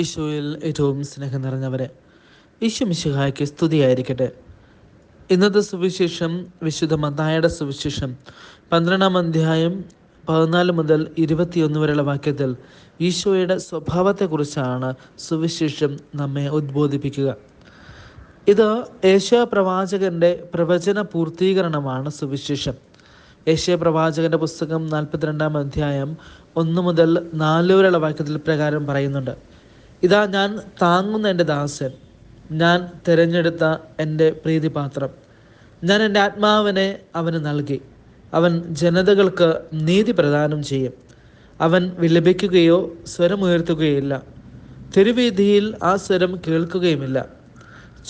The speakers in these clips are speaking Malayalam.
ഈശോയിൽ ഏറ്റവും സ്നേഹം നിറഞ്ഞവരെ, ഈശോ മിശിഹായ്ക്ക് സ്തുതിയായിരിക്കട്ടെ. ഇന്നത്തെ സുവിശേഷം വിശുദ്ധ മത്തായിയുടെ സുവിശേഷം 12-ാം അധ്യായം 14 മുതൽ 21 വരെയുള്ള വാക്യത്തിൽ ഈശോയുടെ സ്വഭാവത്തെക്കുറിച്ചാണ് സുവിശേഷം നമ്മെ ഉദ്ബോധിപ്പിക്കുക. ഇത് യേശയ്യാ പ്രവാചകന്റെ പ്രവചന പൂർത്തീകരണമാണ് സുവിശേഷം. യേശയ്യാ പ്രവാചകന്റെ പുസ്തകം 42-ാം അധ്യായം 1 മുതൽ 4 വരെയുള്ള വാക്യത്തിൽ പ്രകാരം പറയുന്നുണ്ട്: ഇതാ, ഞാൻ താങ്ങുന്ന എൻ്റെ ദാസൻ, ഞാൻ തിരഞ്ഞെടുത്ത എൻ്റെ പ്രീതിപാത്രം. ഞാൻ എൻ്റെ ആത്മാവിനെ അവന് നൽകി. അവൻ ജനതകൾക്ക് നീതി പ്രദാനം ചെയ്യും. അവൻ വിലപിക്കുകയോ സ്വരമുയർത്തുകയില്ല. തെരുവീഥിയിൽ ആ സ്വരം കേൾക്കുകയുമില്ല.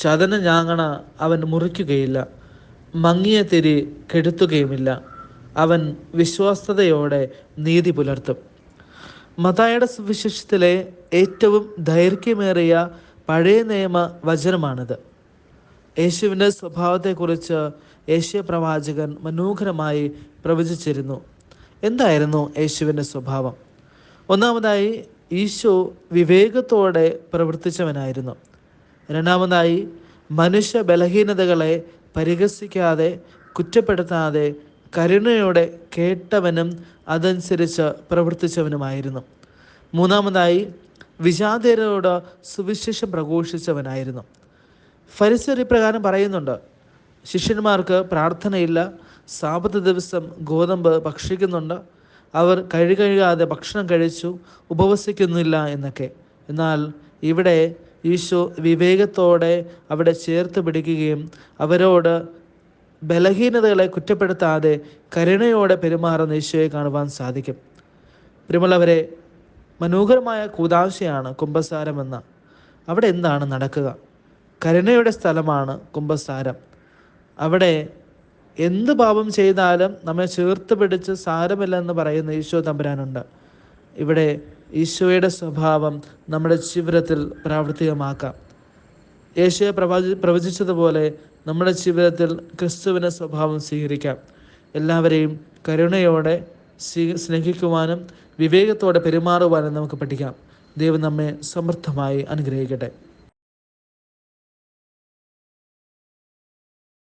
ചതന ഞാങ്ങണ അവൻ മുറിക്കുകയില്ല. മങ്ങിയ തിരി കെടുത്തുകയുമില്ല. അവൻ വിശ്വസ്തയോടെ നീതി പുലർത്തും. മത്തായിയുടെ സുവിശേഷത്തിലെ ഏറ്റവും ദൈർഘ്യമേറിയ പഴയ നിയമ വചനമാണിത്. യേശുവിൻ്റെ സ്വഭാവത്തെക്കുറിച്ച് യേശയ്യാ പ്രവാചകൻ മനോഹരമായി പ്രവചിച്ചിരുന്നു. എന്തായിരുന്നു യേശുവിൻ്റെ സ്വഭാവം? ഒന്നാമതായി, ഈശോ വിവേകത്തോടെ പ്രവർത്തിച്ചവനായിരുന്നു. രണ്ടാമതായി, മനുഷ്യ ബലഹീനതകളെ പരിഹസിക്കാതെ കുറ്റപ്പെടുത്താതെ കരുണയോടെ കേട്ടവനും അതനുസരിച്ച് പ്രവർത്തിച്ചവനുമായിരുന്നു. മൂന്നാമതായി, വിജാതീയരോട് സുവിശേഷം പ്രഘോഷിച്ചവനായിരുന്നു. ഫരിസേയർ ഇപ്രകാരം പറയുന്നുണ്ട്: ശിഷ്യന്മാർക്ക് പ്രാർത്ഥനയില്ല, സാബത്ത് ദിവസം ഗോതമ്പ് ഭക്ഷിക്കുന്നുണ്ട്, അവർ കഴുകാതെ ഭക്ഷണം കഴിച്ചു, ഉപവസിക്കുന്നില്ല എന്നൊക്കെ. എന്നാൽ ഇവിടെ ഈശോ വിവേകത്തോടെ അവിടെ ചേർത്ത് പിടിക്കുകയും അവരോട് ബലഹീനതകളെ കുറ്റപ്പെടുത്താതെ കരുണയോടെ പെരുമാറുന്ന ഈശോയെ കാണുവാൻ സാധിക്കും. പ്രിയമുള്ളവരെ, മനോഹരമായ കൂദാശയാണ് കുമ്പസാരമെന്ന. അവിടെ എന്താണ് നടക്കുക? കരുണയുടെ സ്ഥലമാണ് കുമ്പസാരം. അവിടെ എന്ത് പാപം ചെയ്താലും നമ്മെ ചേർത്ത് പിടിച്ച് സാരമില്ലെന്ന് പറയുന്ന ഈശോ തമ്പുരാനുണ്ട്. ഇവിടെ ഈശോയുടെ സ്വഭാവം നമ്മുടെ ജീവിതത്തിൽ പ്രാവർത്തികമാക്കാം. യേശയ്യാ പ്രവചിച്ചതുപോലെ നമ്മുടെ ജീവിതത്തിൽ ക്രിസ്തുവിൻ്റെ സ്വഭാവം സ്വീകരിക്കാം. എല്ലാവരെയും കരുണയോടെ സ്നേഹിക്കുവാനും വിവേകത്തോടെ പെരുമാറുവാനും നമുക്ക് പഠിക്കാം. ദൈവം നമ്മെ സമൃദ്ധമായി അനുഗ്രഹിക്കട്ടെ.